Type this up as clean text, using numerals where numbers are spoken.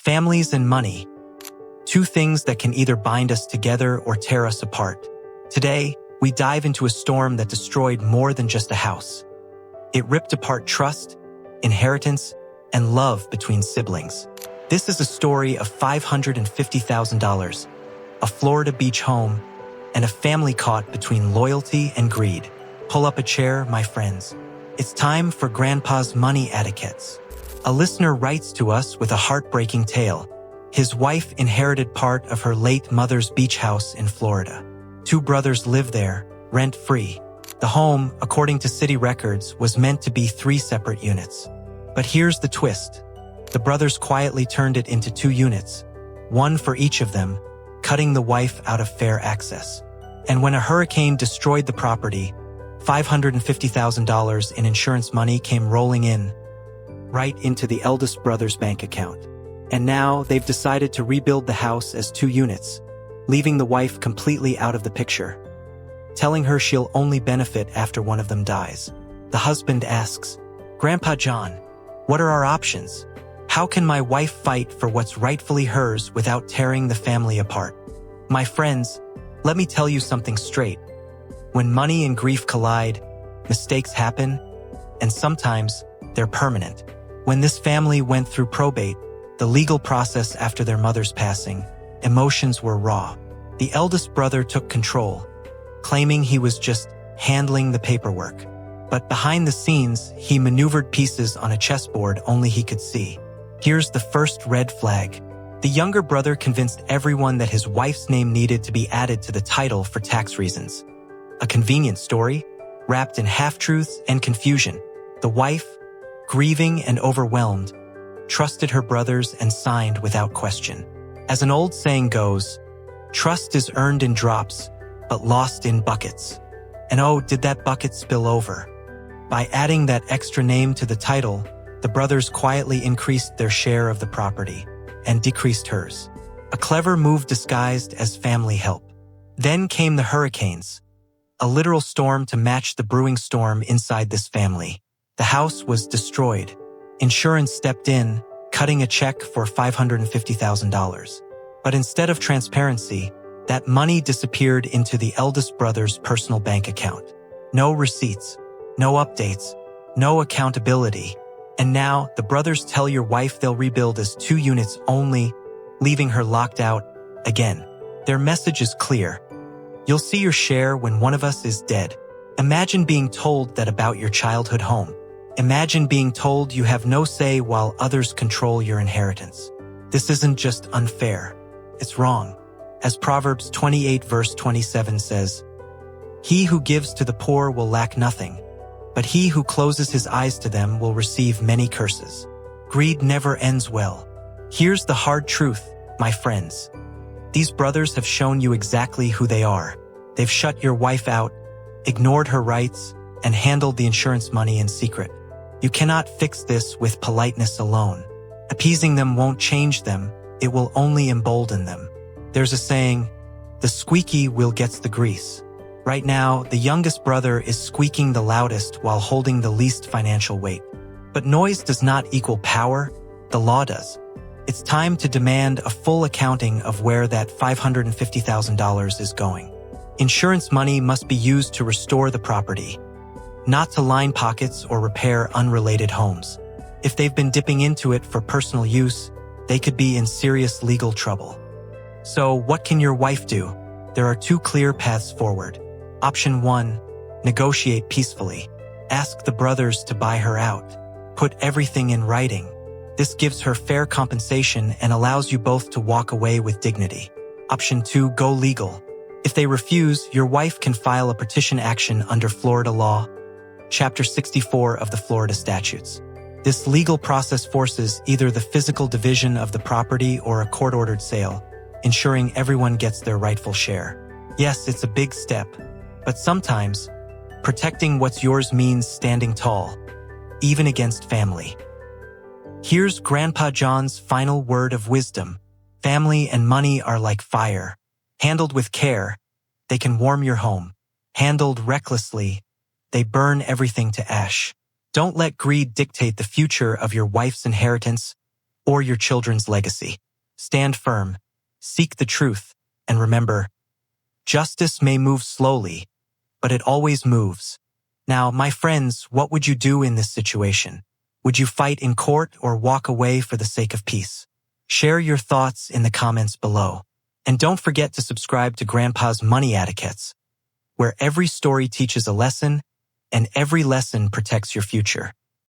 Families and money. Two things that can either bind us together or tear us apart. Today, we dive into a storm that destroyed more than just a house. It ripped apart trust, inheritance, and love between siblings. This is a story of $550,000, a Florida beach home, and a family caught between loyalty and greed. Pull up a chair, my friends. It's time for Grandpa's Money Etiquettes. A listener writes to us with a heartbreaking tale. His wife inherited part of her late mother's beach house in Florida. Two brothers lived there, rent-free. The home, according to city records, was meant to be 3 separate units. But here's the twist. The brothers quietly turned it into 2 units, one for each of them, cutting the wife out of fair access. And when a hurricane destroyed the property, $550,000 in insurance money came rolling in, right into the eldest brother's bank account. And now they've decided to rebuild the house as 2 units, leaving the wife completely out of the picture, telling her she'll only benefit after one of them dies. The husband asks, "Grandpa John, what are our options? How can my wife fight for what's rightfully hers without tearing the family apart?" My friends, let me tell you something straight. When money and grief collide, mistakes happen, and sometimes they're permanent. When this family went through probate, the legal process after their mother's passing, emotions were raw. The eldest brother took control, claiming he was just handling the paperwork. But behind the scenes, he maneuvered pieces on a chessboard only he could see. Here's the first red flag. The younger brother convinced everyone that his wife's name needed to be added to the title for tax reasons. A convenient story, wrapped in half-truths and confusion. The wife, grieving and overwhelmed, trusted her brothers and signed without question. As an old saying goes, trust is earned in drops, but lost in buckets. And oh, did that bucket spill over? By adding that extra name to the title, the brothers quietly increased their share of the property and decreased hers. A clever move disguised as family help. Then came the hurricanes, a literal storm to match the brewing storm inside this family. The house was destroyed. Insurance stepped in, cutting a check for $550,000. But instead of transparency, that money disappeared into the eldest brother's personal bank account. No receipts, no updates, no accountability. And now, the brothers tell your wife they'll rebuild as 2 units only, leaving her locked out again. Their message is clear. You'll see your share when one of us is dead. Imagine being told that about your childhood home. Imagine being told you have no say while others control your inheritance. This isn't just unfair. It's wrong. As Proverbs 28 verse 27 says, "He who gives to the poor will lack nothing, but he who closes his eyes to them will receive many curses." Greed never ends well. Here's the hard truth, my friends. These brothers have shown you exactly who they are. They've shut your wife out, ignored her rights, and handled the insurance money in secret. You cannot fix this with politeness alone. Appeasing them won't change them, it will only embolden them. There's a saying, the squeaky wheel gets the grease. Right now, the youngest brother is squeaking the loudest while holding the least financial weight. But noise does not equal power, the law does. It's time to demand a full accounting of where that $550,000 is going. Insurance money must be used to restore the property, not to line pockets or repair unrelated homes. If they've been dipping into it for personal use, they could be in serious legal trouble. So what can your wife do? There are 2 clear paths forward. Option 1, negotiate peacefully. Ask the brothers to buy her out. Put everything in writing. This gives her fair compensation and allows you both to walk away with dignity. Option 2, go legal. If they refuse, your wife can file a partition action under Florida law, Chapter 64 of the Florida statutes. This legal process forces either the physical division of the property or a court-ordered sale, ensuring everyone gets their rightful share. Yes, it's a big step, but sometimes, protecting what's yours means standing tall, even against family. Here's Grandpa John's final word of wisdom. Family and money are like fire. Handled with care, they can warm your home. Handled recklessly, they burn everything to ash. Don't let greed dictate the future of your wife's inheritance or your children's legacy. Stand firm, seek the truth, and remember, justice may move slowly, but it always moves. Now, my friends, what would you do in this situation? Would you fight in court or walk away for the sake of peace? Share your thoughts in the comments below. And don't forget to subscribe to Grandpa's Money Etiquettes, where every story teaches a lesson and every lesson protects your future.